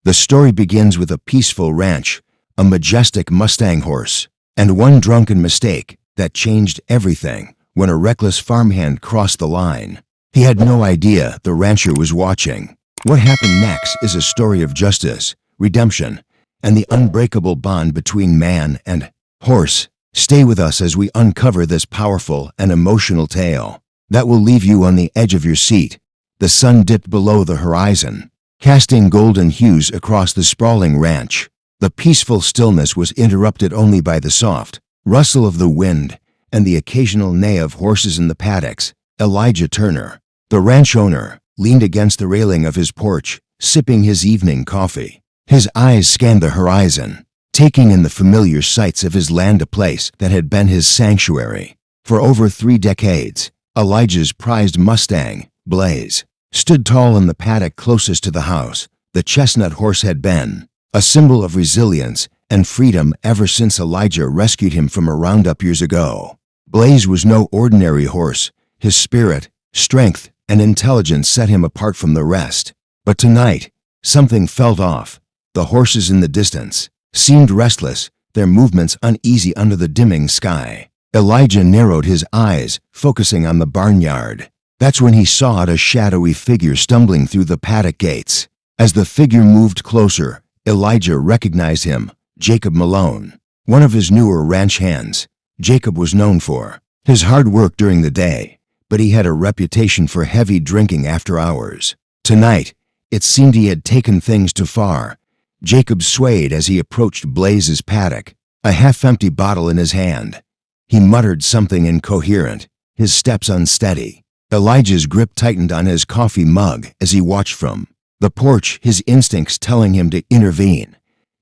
The story begins with a peaceful ranch, a majestic Mustang horse, and one drunken mistake that changed everything when a reckless farmhand crossed the line. He had no idea the rancher was watching. What happened next is a story of justice, redemption, and the unbreakable bond between man and horse. Stay with us as we uncover this powerful and emotional tale that will leave you on the edge of your seat. The sun dipped below the horizon, casting golden hues across the sprawling ranch. The peaceful stillness was interrupted only by the soft rustle of the wind and the occasional neigh of horses in the paddocks. Elijah Turner, the ranch owner, leaned against the railing of his porch, sipping his evening coffee. His eyes scanned the horizon, taking in the familiar sights of his land, a place that had been his sanctuary. For over 3 decades, Elijah's prized Mustang, Blaze, stood tall in the paddock closest to the house. The chestnut horse had been a symbol of resilience and freedom ever since Elijah rescued him from a roundup years ago. Blaze was no ordinary horse. His spirit, strength, and intelligence set him apart from the rest. But tonight, something felt off. The horses in the distance seemed restless, their movements uneasy under the dimming sky. Elijah narrowed his eyes, focusing on the barnyard. That's when he saw a shadowy figure stumbling through the paddock gates. As the figure moved closer, Elijah recognized him, Jacob Malone, one of his newer ranch hands. Jacob was known for his hard work during the day, but he had a reputation for heavy drinking after hours. Tonight, it seemed he had taken things too far. Jacob swayed as he approached Blaze's paddock, a half-empty bottle in his hand. He muttered something incoherent, his steps unsteady. Elijah's grip tightened on his coffee mug as he watched from the porch, his instincts telling him to intervene.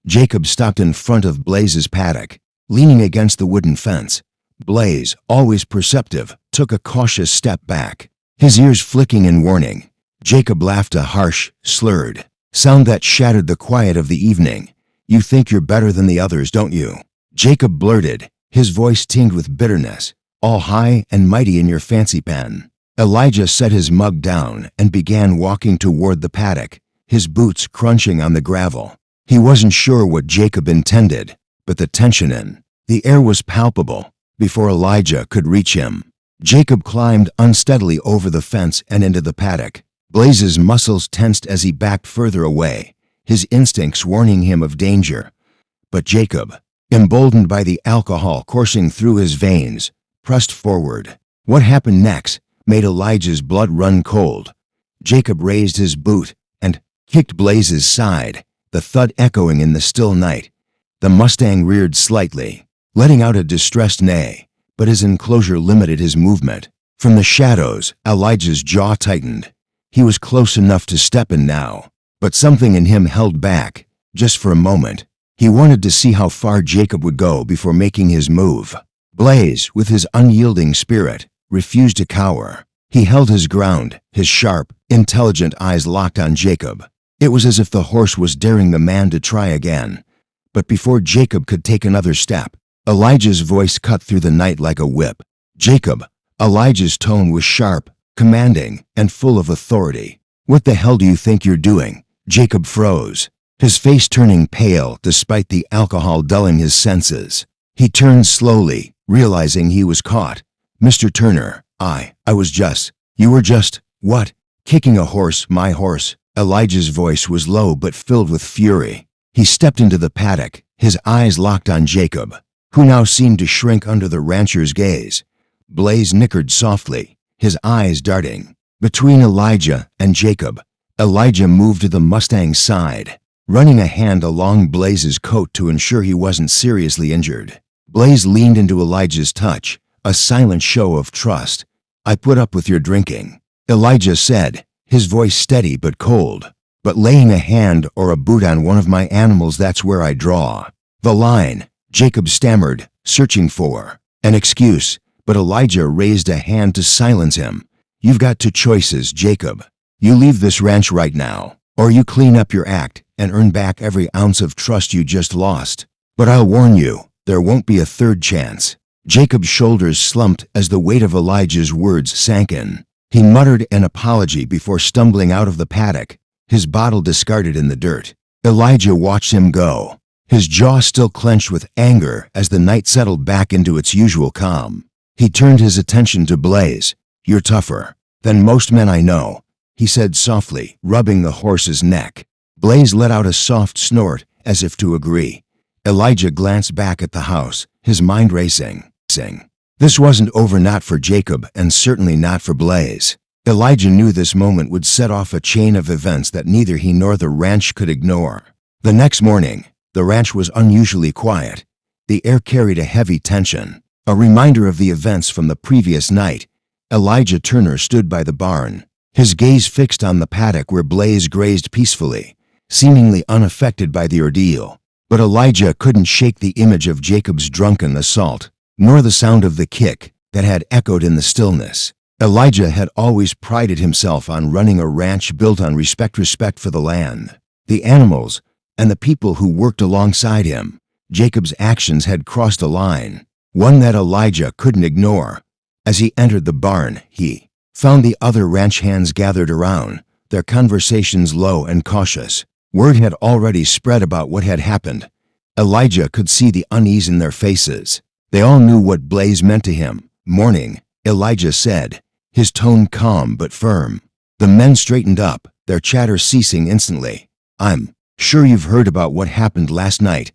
Jacob stopped in front of Blaze's paddock, leaning against the wooden fence. Blaze, always perceptive, took a cautious step back, his ears flicking in warning. Jacob laughed, a harsh, slurred sound that shattered the quiet of the evening. "You think you're better than the others, don't you?" Jacob blurted, his voice tinged with bitterness. "All high and mighty in your fancy pen." Elijah set his mug down and began walking toward the paddock, his boots crunching on the gravel. He wasn't sure what Jacob intended, but the tension in the air was palpable. Before Elijah could reach him, Jacob climbed unsteadily over the fence and into the paddock. Blaze's muscles tensed as he backed further away, his instincts warning him of danger. But Jacob, emboldened by the alcohol coursing through his veins, pressed forward. What happened next made Elijah's blood run cold. Jacob raised his boot and kicked Blaze's side, the thud echoing in the still night. The Mustang reared slightly, letting out a distressed neigh, but his enclosure limited his movement. From the shadows, Elijah's jaw tightened. He was close enough to step in now, but something in him held back, just for a moment. He wanted to see how far Jacob would go before making his move. Blaze, with his unyielding spirit, refused to cower. He held his ground, his sharp, intelligent eyes locked on Jacob. It was as if the horse was daring the man to try again. But before Jacob could take another step, Elijah's voice cut through the night like a whip. "Jacob." Elijah's tone was sharp, commanding, and full of authority. "What the hell do you think you're doing?" Jacob froze, his face turning pale despite the alcohol dulling his senses. He turned slowly, realizing he was caught. "Mr. Turner, I was just..." "You were just, what?" "Kicking a horse, my horse." Elijah's voice was low but filled with fury. He stepped into the paddock, his eyes locked on Jacob, who now seemed to shrink under the rancher's gaze. Blaze nickered softly, his eyes darting between Elijah and Jacob. Elijah moved to the Mustang's side, running a hand along Blaze's coat to ensure he wasn't seriously injured. Blaze leaned into Elijah's touch, a silent show of trust. "I put up with your drinking," Elijah said, his voice steady but cold. "But laying a hand or a boot on one of my animals, that's where I draw the line." Jacob stammered, searching for an excuse, but Elijah raised a hand to silence him. "You've got 2 choices, Jacob. You leave this ranch right now, or you clean up your act and earn back every ounce of trust you just lost. But I'll warn you, there won't be a third chance." Jacob's shoulders slumped as the weight of Elijah's words sank in. He muttered an apology before stumbling out of the paddock, his bottle discarded in the dirt. Elijah watched him go, his jaw still clenched with anger as the night settled back into its usual calm. He turned his attention to Blaze. "You're tougher than most men I know," he said softly, rubbing the horse's neck. Blaze let out a soft snort, as if to agree. Elijah glanced back at the house, his mind racing. This wasn't over, not for Jacob and certainly not for Blaze. Elijah knew this moment would set off a chain of events that neither he nor the ranch could ignore. The next morning, the ranch was unusually quiet. The air carried a heavy tension, a reminder of the events from the previous night. Elijah Turner stood by the barn, his gaze fixed on the paddock where Blaze grazed peacefully, seemingly unaffected by the ordeal. But Elijah couldn't shake the image of Jacob's drunken assault, nor the sound of the kick that had echoed in the stillness. Elijah had always prided himself on running a ranch built on respect for the land, the animals, and the people who worked alongside him. Jacob's actions had crossed a line, one that Elijah couldn't ignore. As he entered the barn, he found the other ranch hands gathered around, their conversations low and cautious. Word had already spread about what had happened. Elijah could see the unease in their faces. They all knew what Blaze meant to him. "Morning," Elijah said, his tone calm but firm. The men straightened up, their chatter ceasing instantly. "I'm sure you've heard about what happened last night."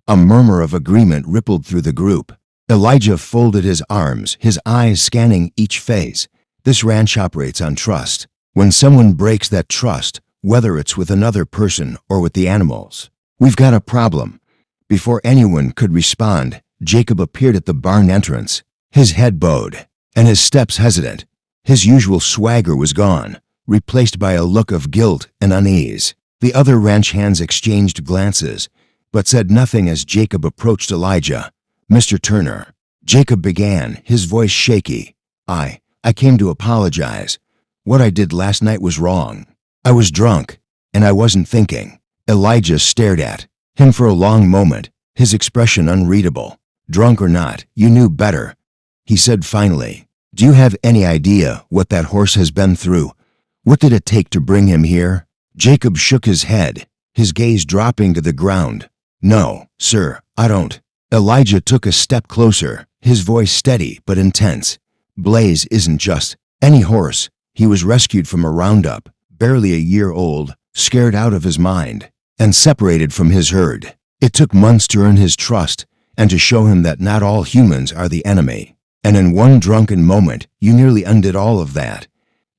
A murmur of agreement rippled through the group. Elijah folded his arms, his eyes scanning each face. "This ranch operates on trust. When someone breaks that trust, whether it's with another person or with the animals, we've got a problem." Before anyone could respond, Jacob appeared at the barn entrance, his head bowed and his steps hesitant. His usual swagger was gone, replaced by a look of guilt and unease. The other ranch hands exchanged glances, but said nothing as Jacob approached Elijah. "Mr. Turner," Jacob began, his voice shaky. I came to apologize. What I did last night was wrong. I was drunk, and I wasn't thinking." Elijah stared at him for a long moment, his expression unreadable. "Drunk or not, you knew better," he said finally. "Do you have any idea what that horse has been through? What did it take to bring him here?" Jacob shook his head, his gaze dropping to the ground. "No, sir, I don't." Elijah took a step closer, his voice steady but intense. "Blaze isn't just any horse. He was rescued from a roundup, barely a year old, scared out of his mind, and separated from his herd. It took months to earn his trust and to show him that not all humans are the enemy. And in one drunken moment, you nearly undid all of that."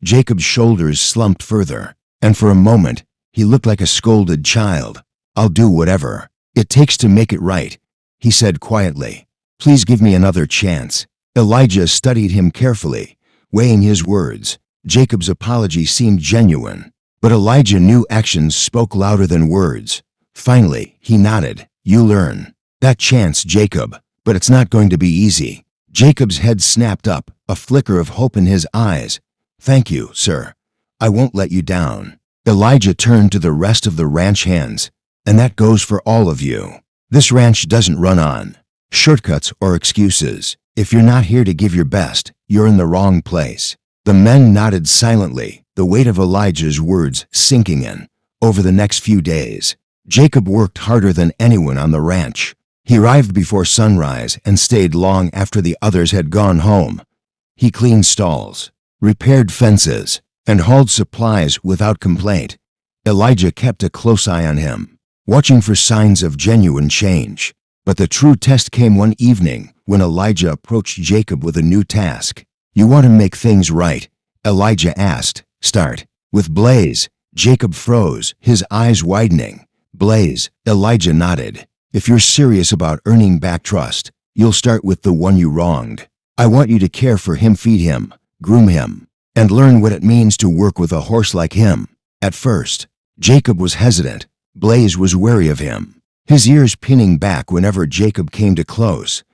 Jacob's shoulders slumped further, and for a moment, he looked like a scolded child. "I'll do whatever it takes to make it right," he said quietly. "Please give me another chance." Elijah studied him carefully, weighing his words. Jacob's apology seemed genuine, but Elijah knew actions spoke louder than words. Finally, he nodded. "You'll earn that chance, Jacob, but it's not going to be easy." Jacob's head snapped up, a flicker of hope in his eyes. "Thank you, sir. I won't let you down." Elijah turned to the rest of the ranch hands. "And that goes for all of you. This ranch doesn't run on shortcuts or excuses. If you're not here to give your best, you're in the wrong place." The men nodded silently, the weight of Elijah's words sinking in. Over the next few days, Jacob worked harder than anyone on the ranch. He arrived before sunrise and stayed long after the others had gone home. He cleaned stalls, repaired fences, and hauled supplies without complaint. Elijah kept a close eye on him, watching for signs of genuine change. But the true test came one evening when Elijah approached Jacob with a new task. "You want to make things right?" Elijah asked. "Start with Blaze." Jacob froze, his eyes widening. "Blaze," Elijah nodded. "If you're serious about earning back trust, you'll start with the one you wronged. I want you to care for him, feed him, groom him, and learn what it means to work with a horse like him." At first, Jacob was hesitant. Blaze was wary of him, his ears pinning back whenever Jacob came too close.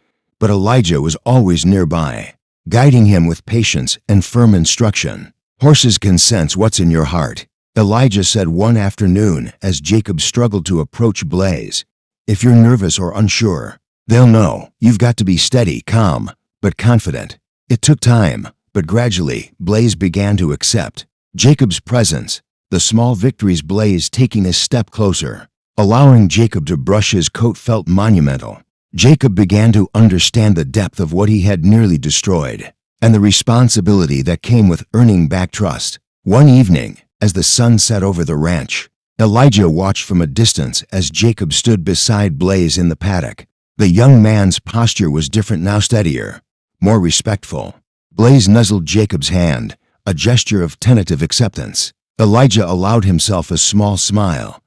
But Elijah was always nearby, guiding him with patience and firm instruction. "Horses can sense what's in your heart," Elijah said one afternoon as Jacob struggled to approach Blaze. "If you're nervous or unsure, they'll know. You've got to be steady, calm, but confident." It took time, but gradually, Blaze began to accept Jacob's presence, the small victories, Blaze taking a step closer, Allowing Jacob to brush his coat felt monumental. Jacob began to understand the depth of what he had nearly destroyed, and the responsibility that came with earning back trust. One evening, as the sun set over the ranch, Elijah watched from a distance as Jacob stood beside Blaze in the paddock. The young man's posture was different now, steadier, more respectful. Blaze nuzzled Jacob's hand, a gesture of tentative acceptance. Elijah allowed himself a small smile.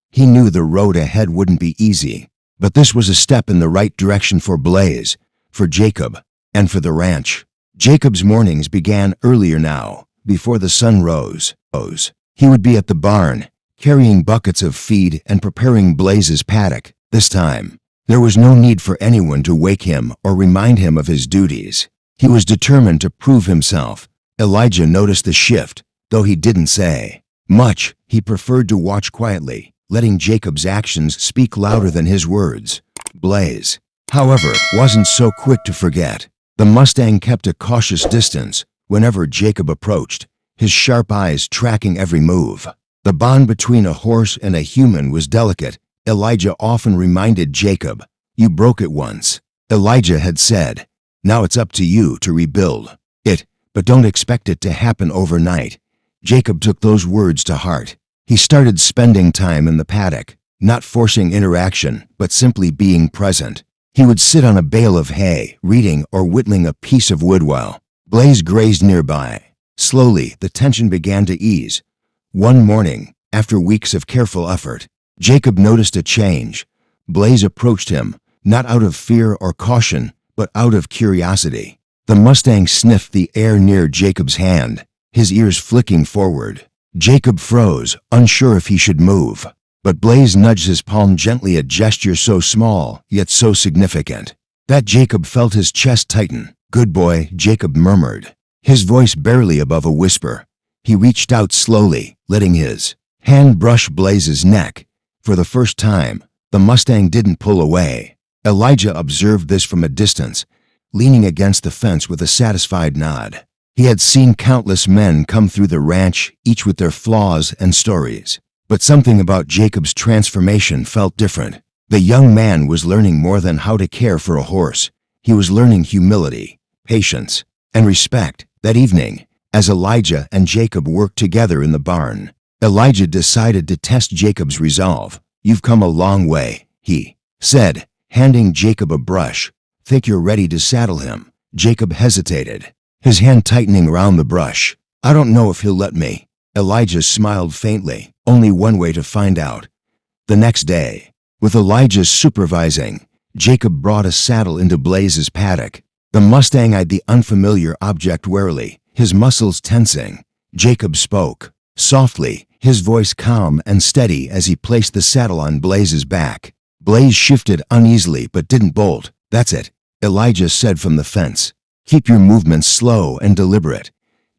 He knew the road ahead wouldn't be easy, but this was a step in the right direction for Blaze, for Jacob, and for the ranch. Jacob's mornings began earlier now, before the sun rose. He would be at the barn, carrying buckets of feed and preparing Blaze's paddock. This time, there was no need for anyone to wake him or remind him of his duties. He was determined to prove himself. Elijah noticed the shift, though he didn't say much. He preferred to watch quietly, letting Jacob's actions speak louder than his words. Blaze, however, wasn't so quick to forget. The Mustang kept a cautious distance whenever Jacob approached, his sharp eyes tracking every move. The bond between a horse and a human was delicate. Elijah often reminded Jacob, "You broke it once." Elijah had said, "Now it's up to you to rebuild it, but don't expect it to happen overnight." Jacob took those words to heart. He started spending time in the paddock, not forcing interaction, but simply being present. He would sit on a bale of hay, reading or whittling a piece of wood while Blaze grazed nearby. Slowly, the tension began to ease. One morning, after weeks of careful effort, Jacob noticed a change. Blaze approached him, not out of fear or caution, but out of curiosity. The Mustang sniffed the air near Jacob's hand, his ears flicking forward. Jacob froze, unsure if he should move. But Blaze nudged his palm gently, a gesture so small, yet so significant, that Jacob felt his chest tighten. "Good boy," Jacob murmured, his voice barely above a whisper. He reached out slowly, letting his hand brush Blaze's neck. For the first time, the Mustang didn't pull away. Elijah observed this from a distance, leaning against the fence with a satisfied nod. He had seen countless men come through the ranch, each with their flaws and stories. But something about Jacob's transformation felt different. The young man was learning more than how to care for a horse. He was learning humility, patience, and respect. That evening, as Elijah and Jacob worked together in the barn, Elijah decided to test Jacob's resolve. "You've come a long way," he said, handing Jacob a brush. "Think you're ready to saddle him?" Jacob hesitated, his hand tightening around the brush. "I don't know if he'll let me." Elijah smiled faintly. "Only one way to find out." The next day, with Elijah supervising, Jacob brought a saddle into Blaze's paddock. The Mustang eyed the unfamiliar object warily, his muscles tensing. Jacob spoke, softly, his voice calm and steady as he placed the saddle on Blaze's back. Blaze shifted uneasily but didn't bolt. "That's it," Elijah said from the fence. "Keep your movements slow and deliberate."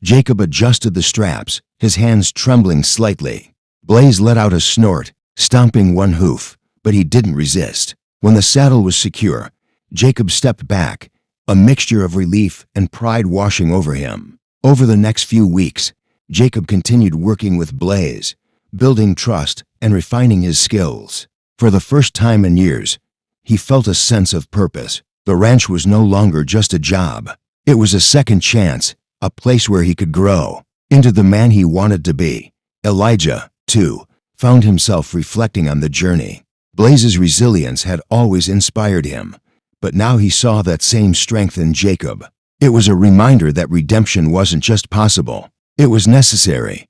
Jacob adjusted the straps, his hands trembling slightly. Blaze let out a snort, stomping one hoof, but he didn't resist. When the saddle was secure, Jacob stepped back, a mixture of relief and pride washing over him. Over the next few weeks, Jacob continued working with Blaze, building trust and refining his skills. For the first time in years, he felt a sense of purpose. The ranch was no longer just a job. It was a second chance, a place where he could grow into the man he wanted to be. Elijah, too, found himself reflecting on the journey. Blaze's resilience had always inspired him, but now he saw that same strength in Jacob. It was a reminder that redemption wasn't just possible, it was necessary.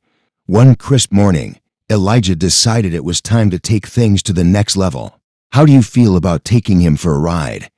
One crisp morning, Elijah decided it was time to take things to the next level. "How do you feel about taking him for a ride?"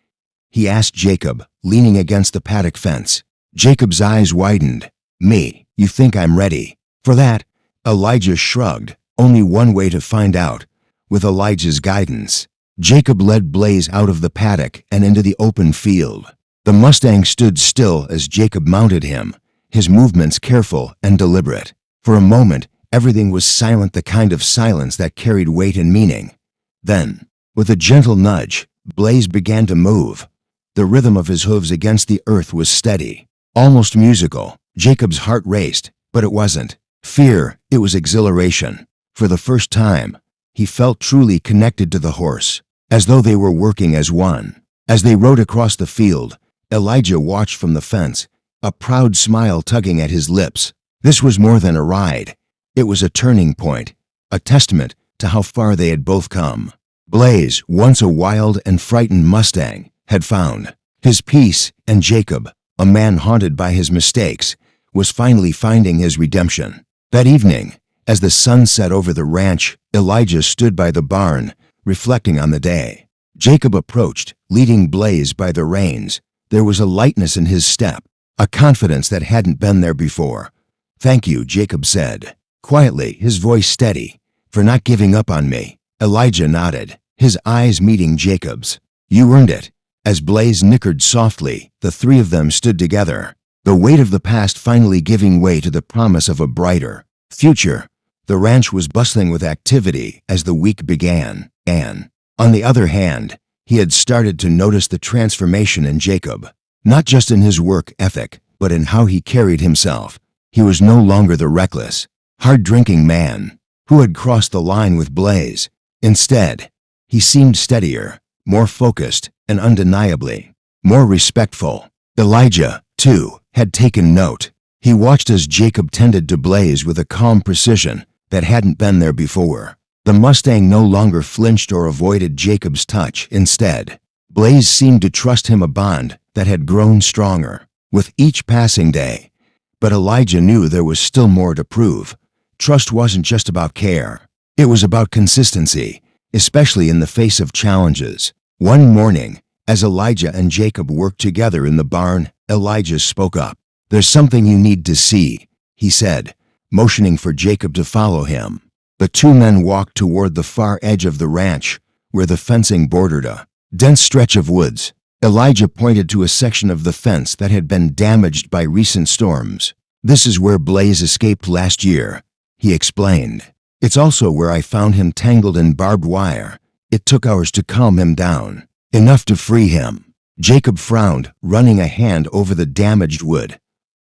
he asked Jacob, leaning against the paddock fence. Jacob's eyes widened. "Me, you think I'm ready for that?" Elijah shrugged. "Only one way to find out." With Elijah's guidance, Jacob led Blaze out of the paddock and into the open field. The Mustang stood still as Jacob mounted him, his movements careful and deliberate. For a moment, everything was silent, the kind of silence that carried weight and meaning. Then, with a gentle nudge, Blaze began to move. The rhythm of his hooves against the earth was steady, almost musical. Jacob's heart raced, but it wasn't fear, it was exhilaration. For the first time, he felt truly connected to the horse, as though they were working as one. As they rode across the field, Elijah watched from the fence, a proud smile tugging at his lips. This was more than a ride. It was a turning point, a testament to how far they had both come. Blaze, once a wild and frightened Mustang, had found his peace, and Jacob, a man haunted by his mistakes, was finally finding his redemption. That evening, as the sun set over the ranch, Elijah stood by the barn, reflecting on the day. Jacob approached, leading Blaze by the reins. There was a lightness in his step, a confidence that hadn't been there before. "Thank you," Jacob said, quietly, his voice steady, "for not giving up on me." Elijah nodded, his eyes meeting Jacob's. "You earned it." As Blaze nickered softly, the three of them stood together, the weight of the past finally giving way to the promise of a brighter future. The ranch was bustling with activity as the week began, and, on the other hand, he had started to notice the transformation in Jacob, not just in his work ethic, but in how he carried himself. He was no longer the reckless, hard-drinking man who had crossed the line with Blaze. Instead, he seemed steadier, more focused, and undeniably more respectful. Elijah, too, had taken note. He watched as Jacob tended to Blaze with a calm precision that hadn't been there before. The Mustang no longer flinched or avoided Jacob's touch. Instead, Blaze seemed to trust him, a bond that had grown stronger with each passing day. But Elijah knew there was still more to prove. Trust wasn't just about care. It was about consistency, especially in the face of challenges. One morning, as Elijah and Jacob worked together in the barn, Elijah spoke up. "There's something you need to see," he said, motioning for Jacob to follow him. The two men walked toward the far edge of the ranch, where the fencing bordered a dense stretch of woods. Elijah pointed to a section of the fence that had been damaged by recent storms. "This is where Blaze escaped last year," he explained. "It's also where I found him tangled in barbed wire. It took hours to calm him down, enough to free him." Jacob frowned, running a hand over the damaged wood.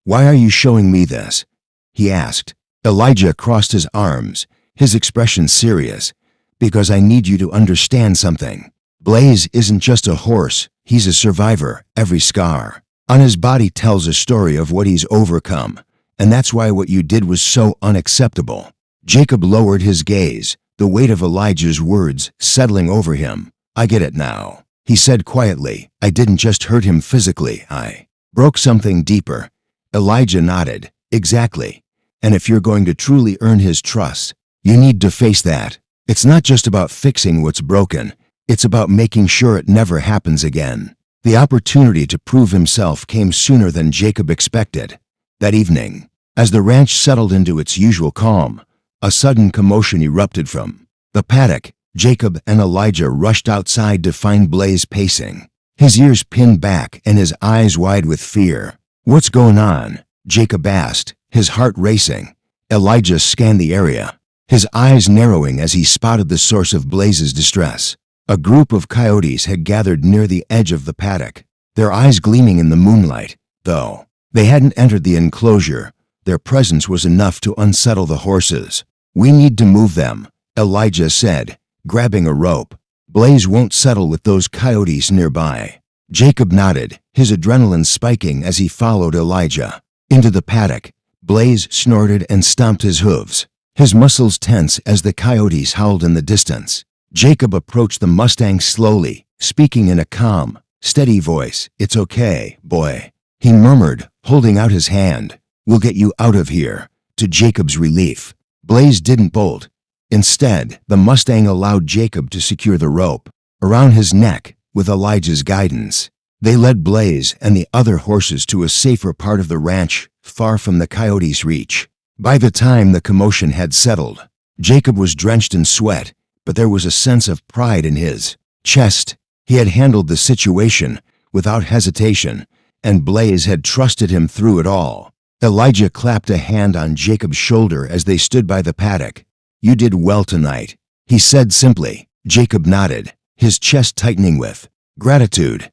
"Why are you showing me this?" he asked. Elijah crossed his arms, his expression serious. "Because I need you to understand something. Blaze isn't just a horse, he's a survivor. Every scar on his body tells a story of what he's overcome, and that's why what you did was so unacceptable." Jacob lowered his gaze, the weight of Elijah's words settling over him. "I get it now," he said quietly. "I didn't just hurt him physically, I broke something deeper." Elijah nodded. "Exactly. And if you're going to truly earn his trust, you need to face that. It's not just about fixing what's broken, it's about making sure it never happens again." The opportunity to prove himself came sooner than Jacob expected. That evening, as the ranch settled into its usual calm, a sudden commotion erupted from the paddock. Jacob and Elijah rushed outside to find Blaze pacing, his ears pinned back and his eyes wide with fear. "What's going on?" Jacob asked, his heart racing. Elijah scanned the area, his eyes narrowing as he spotted the source of Blaze's distress. A group of coyotes had gathered near the edge of the paddock, their eyes gleaming in the moonlight. Though they hadn't entered the enclosure, their presence was enough to unsettle the horses. "We need to move them," Elijah said, grabbing a rope. "Blaze won't settle with those coyotes nearby." Jacob nodded, his adrenaline spiking as he followed Elijah into the paddock. Blaze snorted and stomped his hooves, his muscles tense as the coyotes howled in the distance. Jacob approached the Mustang slowly, speaking in a calm, steady voice. "It's okay, boy," he murmured, holding out his hand. "We'll get you out of here." To Jacob's relief, Blaze didn't bolt. Instead, the Mustang allowed Jacob to secure the rope around his neck with Elijah's guidance. They led Blaze and the other horses to a safer part of the ranch, far from the coyotes' reach. By the time the commotion had settled, Jacob was drenched in sweat, but there was a sense of pride in his chest. He had handled the situation without hesitation, and Blaze had trusted him through it all. Elijah clapped a hand on Jacob's shoulder as they stood by the paddock. "You did well tonight," he said simply. Jacob nodded, his chest tightening with gratitude.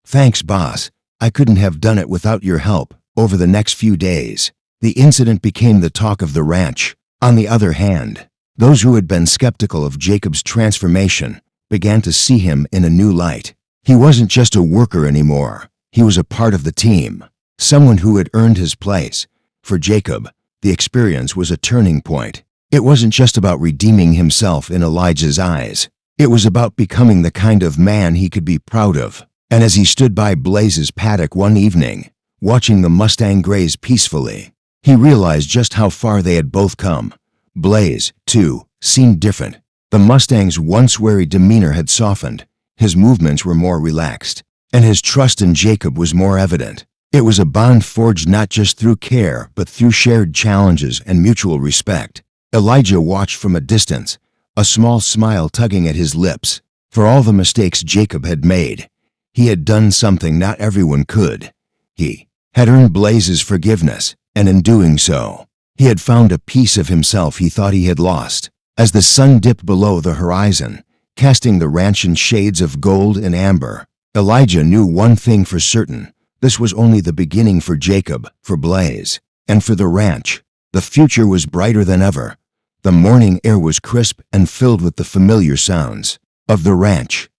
"Thanks, boss. I couldn't have done it without your help." Over the next few days, the incident became the talk of the ranch. On the other hand, Those who had been skeptical of Jacob's transformation began to see him in a new light. He wasn't just a worker anymore. He was a part of the team, someone who had earned his place. For Jacob, the experience was a turning point. It wasn't just about redeeming himself in Elijah's eyes. It was about becoming the kind of man he could be proud of. And as he stood by Blaze's paddock one evening, watching the Mustang graze peacefully, he realized just how far they had both come. Blaze, too, seemed different. The Mustang's once wary demeanor had softened. His movements were more relaxed, and his trust in Jacob was more evident. It was a bond forged not just through care, but through shared challenges and mutual respect. Elijah watched from a distance, a small smile tugging at his lips. For all the mistakes Jacob had made, he had done something not everyone could. He had earned Blaze's forgiveness, and in doing so, he had found a piece of himself he thought he had lost. As the sun dipped below the horizon, casting the ranch in shades of gold and amber, Elijah knew one thing for certain. This was only the beginning for Jacob, for Blaze, and for the ranch. The future was brighter than ever. The morning air was crisp and filled with the familiar sounds of the ranch.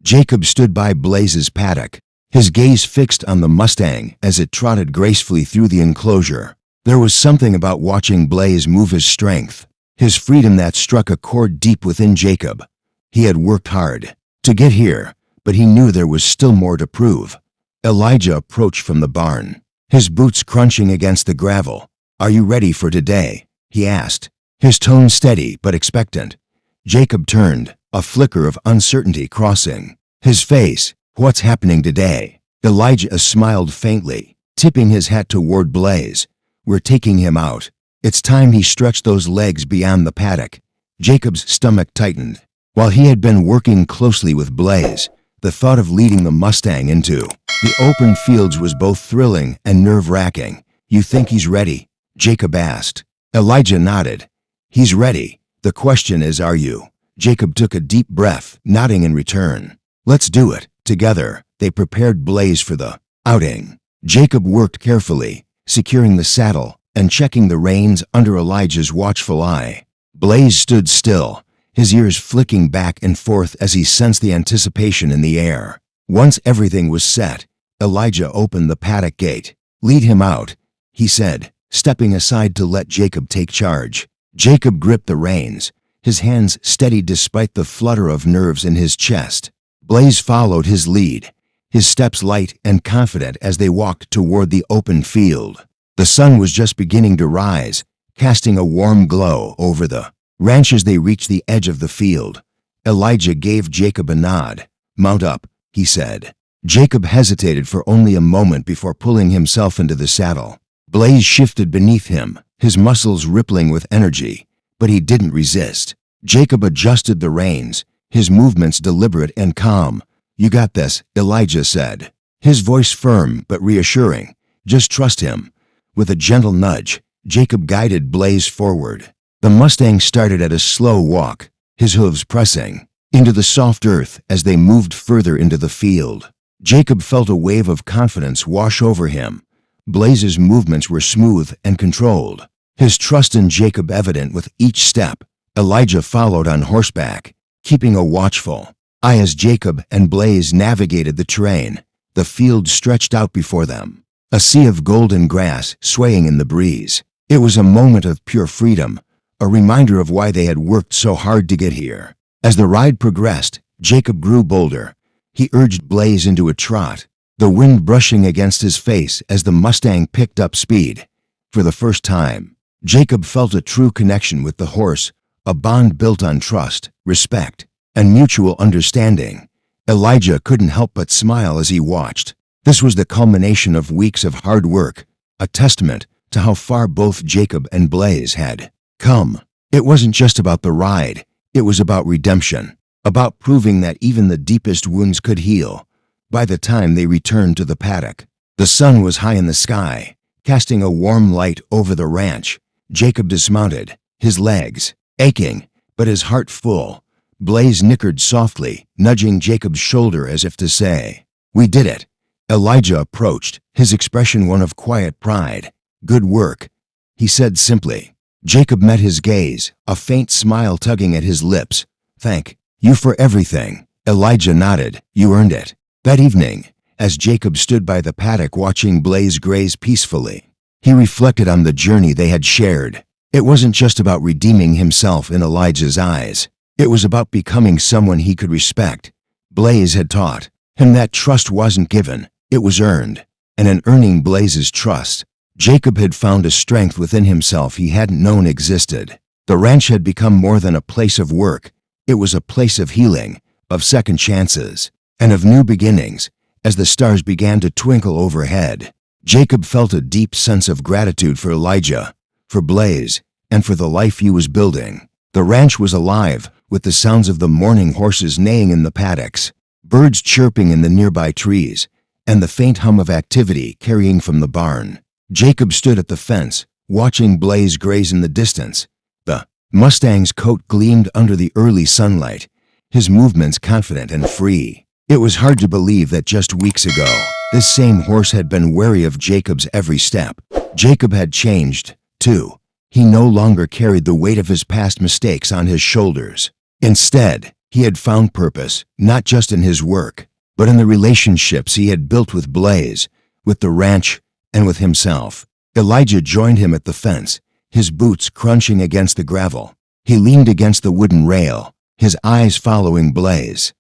Jacob stood by Blaze's paddock, his gaze fixed on the Mustang as it trotted gracefully through the enclosure. There was something about watching Blaze move, his strength, his freedom, that struck a chord deep within Jacob. He had worked hard to get here, but he knew there was still more to prove. Elijah approached from the barn, his boots crunching against the gravel. "Are you ready for today?" he asked, his tone steady but expectant. Jacob turned, a flicker of uncertainty crossing his face. "What's happening today?" Elijah smiled faintly, tipping his hat toward Blaze. "We're taking him out." It's time. He stretched those legs beyond the paddock. Jacob's stomach tightened. While he had been working closely with Blaze, the thought of leading the Mustang into the open fields was both thrilling and nerve-wracking. "You think he's ready?" Jacob asked. Elijah nodded. "He's ready. The question is, are you?" Jacob took a deep breath, nodding in return. "Let's do it." Together, they prepared Blaze for the outing. Jacob worked carefully, securing the saddle and checking the reins under Elijah's watchful eye. Blaze stood still, his ears flicking back and forth as he sensed the anticipation in the air. Once everything was set, Elijah opened the paddock gate. "Lead him out," he said, stepping aside to let Jacob take charge. Jacob gripped the reins, his hands steady despite the flutter of nerves in his chest. Blaze followed his lead, his steps light and confident as they walked toward the open field. The sun was just beginning to rise, casting a warm glow over the ranch as they reached the edge of the field. Elijah gave Jacob a nod. "Mount up," he said. Jacob hesitated for only a moment before pulling himself into the saddle. Blaze shifted beneath him, his muscles rippling with energy, but he didn't resist. Jacob adjusted the reins, his movements deliberate and calm. "You got this," Elijah said, his voice firm but reassuring. "Just trust him." With a gentle nudge, Jacob guided Blaze forward. The Mustang started at a slow walk, his hooves pressing into the soft earth as they moved further into the field. Jacob felt a wave of confidence wash over him. Blaze's movements were smooth and controlled, his trust in Jacob evident with each step. Elijah followed on horseback, keeping a watchful eye as Jacob and Blaze navigated the terrain. The field stretched out before them, a sea of golden grass swaying in the breeze. It was a moment of pure freedom, a reminder of why they had worked so hard to get here. As the ride progressed, Jacob grew bolder. He urged Blaze into a trot, the wind brushing against his face as the Mustang picked up speed. For the first time, Jacob felt a true connection with the horse, a bond built on trust, respect, and mutual understanding. Elijah couldn't help but smile as he watched. This was the culmination of weeks of hard work, a testament to how far both Jacob and Blaze had come. It wasn't just about the ride, it was about redemption, about proving that even the deepest wounds could heal. By the time they returned to the paddock, the sun was high in the sky, casting a warm light over the ranch. Jacob dismounted, his legs aching, but his heart full. Blaze nickered softly, nudging Jacob's shoulder as if to say, "We did it." Elijah approached, his expression one of quiet pride. "Good work," he said simply. Jacob met his gaze, a faint smile tugging at his lips. "Thank you for everything." Elijah nodded. "You earned it." That evening, as Jacob stood by the paddock watching Blaze graze peacefully, he reflected on the journey they had shared. It wasn't just about redeeming himself in Elijah's eyes. It was about becoming someone he could respect. Blaze had taught him that trust wasn't given, it was earned. And in earning Blaze's trust, Jacob had found a strength within himself he hadn't known existed. The ranch had become more than a place of work. It was a place of healing, of second chances, and of new beginnings. As the stars began to twinkle overhead, Jacob felt a deep sense of gratitude for Elijah, for Blaze, and for the life he was building. The ranch was alive, with the sounds of the morning horses neighing in the paddocks, birds chirping in the nearby trees, and the faint hum of activity carrying from the barn. Jacob stood at the fence, watching Blaze graze in the distance. The Mustang's coat gleamed under the early sunlight, his movements confident and free. It was hard to believe that just weeks ago, this same horse had been wary of Jacob's every step. Jacob had changed, too. He no longer carried the weight of his past mistakes on his shoulders. Instead, he had found purpose, not just in his work, but in the relationships he had built with Blaze, with the ranch, and with himself. Elijah joined him at the fence, his boots crunching against the gravel. He leaned against the wooden rail, his eyes following Blaze.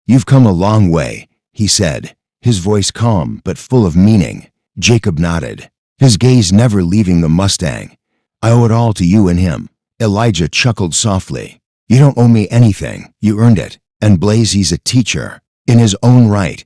"You've come a long way," he said, his voice calm but full of meaning. Jacob nodded, his gaze never leaving the Mustang. "I owe it all to you and him." Elijah chuckled softly. "You don't owe me anything, you earned it. And Blaze, he's a teacher, in his own right."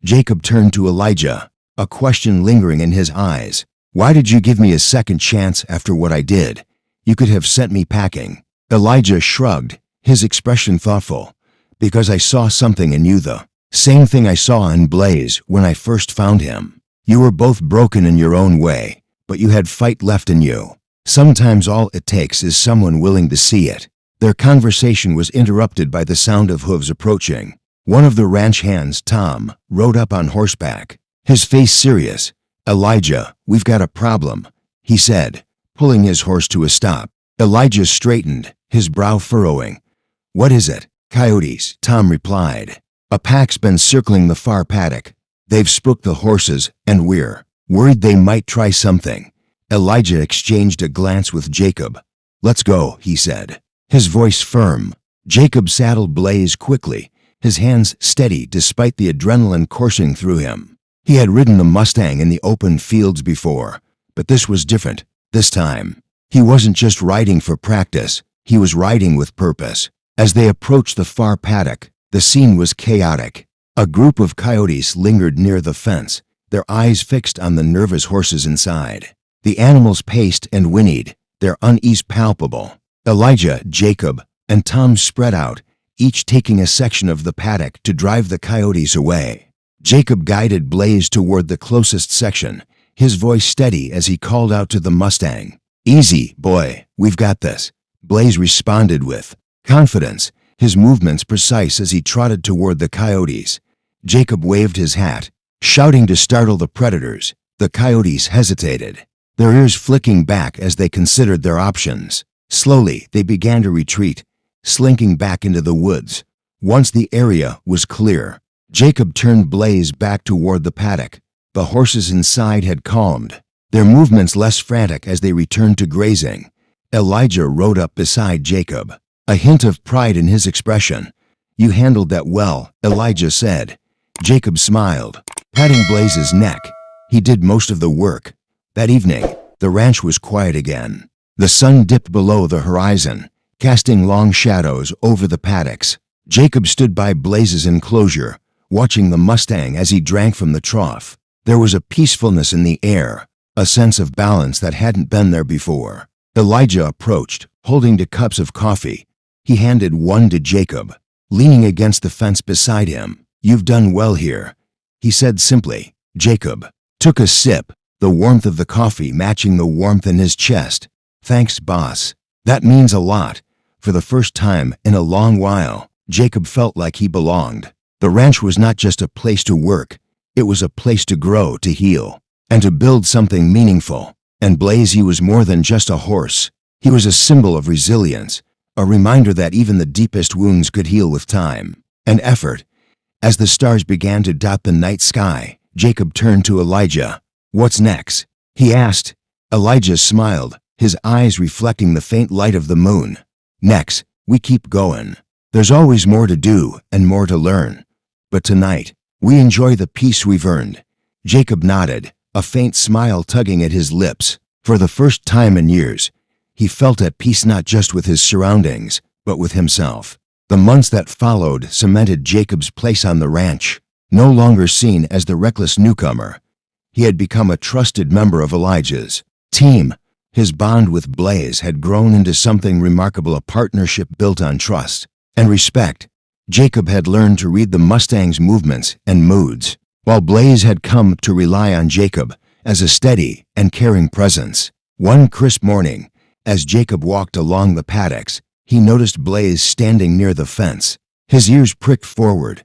Jacob turned to Elijah, a question lingering in his eyes. "Why did you give me a second chance after what I did? You could have sent me packing." Elijah shrugged, his expression thoughtful. "Because I saw something in you, the same thing I saw in Blaze when I first found him. You were both broken in your own way, but you had fight left in you. Sometimes all it takes is someone willing to see it." Their conversation was interrupted by the sound of hooves approaching. One of the ranch hands, Tom, rode up on horseback, his face serious. "Elijah, we've got a problem," he said, pulling his horse to a stop. Elijah straightened, his brow furrowing. "What is it?" "Coyotes," Tom replied. "A pack's been circling the far paddock. They've spooked the horses, and we're worried they might try something." Elijah exchanged a glance with Jacob. "Let's go," he said, his voice firm. Jacob saddled Blaze quickly, his hands steady despite the adrenaline coursing through him. He had ridden a Mustang in the open fields before, but this was different. This time, he wasn't just riding for practice, he was riding with purpose. As they approached the far paddock, the scene was chaotic. A group of coyotes lingered near the fence, their eyes fixed on the nervous horses inside. The animals paced and whinnied, their unease palpable. Elijah, Jacob, and Tom spread out, each taking a section of the paddock to drive the coyotes away. Jacob guided Blaze toward the closest section, his voice steady as he called out to the Mustang. "Easy, boy, we've got this." Blaze responded with confidence, his movements precise as he trotted toward the coyotes. Jacob waved his hat, shouting to startle the predators. The coyotes hesitated, their ears flicking back as they considered their options. Slowly, they began to retreat, slinking back into the woods. Once the area was clear, Jacob turned Blaze back toward the paddock. The horses inside had calmed, their movements less frantic as they returned to grazing. Elijah rode up beside Jacob, a hint of pride in his expression. "You handled that well," Elijah said. Jacob smiled, patting Blaze's neck. He did most of the work. That evening, the ranch was quiet again. The sun dipped below the horizon, casting long shadows over the paddocks. Jacob stood by Blaze's enclosure, watching the Mustang as he drank from the trough. There was a peacefulness in the air, a sense of balance that hadn't been there before. Elijah approached, holding two cups of coffee. He handed one to Jacob, leaning against the fence beside him. "You've done well here," he said simply. Jacob took a sip, the warmth of the coffee matching the warmth in his chest. "Thanks, boss. That means a lot." For the first time in a long while, Jacob felt like he belonged. The ranch was not just a place to work, it was a place to grow, to heal, and to build something meaningful. And Blaze, he was more than just a horse. He was a symbol of resilience, a reminder that even the deepest wounds could heal with time and effort. As the stars began to dot the night sky, Jacob turned to Elijah. "What's next?" he asked. Elijah smiled, his eyes reflecting the faint light of the moon. "Next, we keep going. There's always more to do and more to learn. But tonight, we enjoy the peace we've earned." Jacob nodded, a faint smile tugging at his lips. For the first time in years, he felt at peace not just with his surroundings, but with himself. The months that followed cemented Jacob's place on the ranch. No longer seen as the reckless newcomer, he had become a trusted member of Elijah's team. His bond with Blaze had grown into something remarkable, a partnership built on trust and respect. Jacob had learned to read the Mustang's movements and moods, while Blaze had come to rely on Jacob as a steady and caring presence. One crisp morning, as Jacob walked along the paddocks, he noticed Blaze standing near the fence. His ears pricked forward.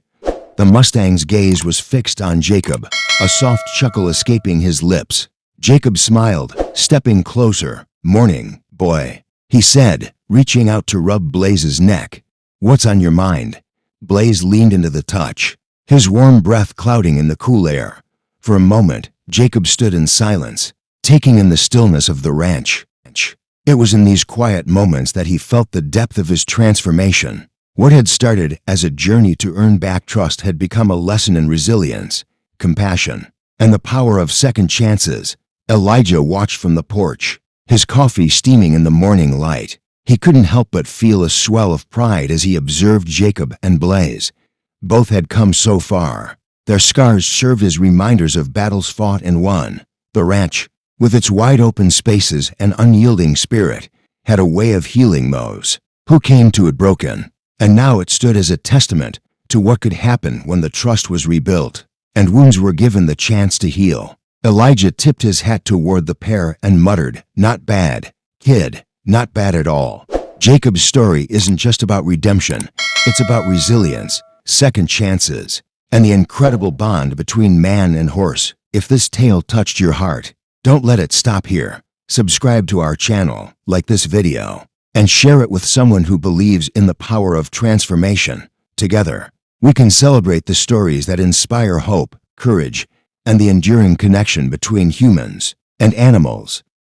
The Mustang's gaze was fixed on Jacob, a soft chuckle escaping his lips. Jacob smiled, stepping closer. "Morning, boy," he said, reaching out to rub Blaze's neck. "What's on your mind?" Blaze leaned into the touch, his warm breath clouding in the cool air. For a moment, Jacob stood in silence, taking in the stillness of the ranch. It was in these quiet moments that he felt the depth of his transformation. What had started as a journey to earn back trust had become a lesson in resilience, compassion, and the power of second chances. Elijah watched from the porch, his coffee steaming in the morning light. He couldn't help but feel a swell of pride as he observed Jacob and Blaze. Both had come so far. Their scars served as reminders of battles fought and won. The ranch, with its wide-open spaces and unyielding spirit, had a way of healing those who came to it broken. And now it stood as a testament to what could happen when the trust was rebuilt and wounds were given the chance to heal. Elijah tipped his hat toward the pair and muttered, "Not bad, kid, not bad at all." Jacob's story isn't just about redemption, it's about resilience, second chances, and the incredible bond between man and horse. If this tale touched your heart, don't let it stop here. Subscribe to our channel, like this video, and share it with someone who believes in the power of transformation. Together, we can celebrate the stories that inspire hope, courage, and the enduring connection between humans and animals.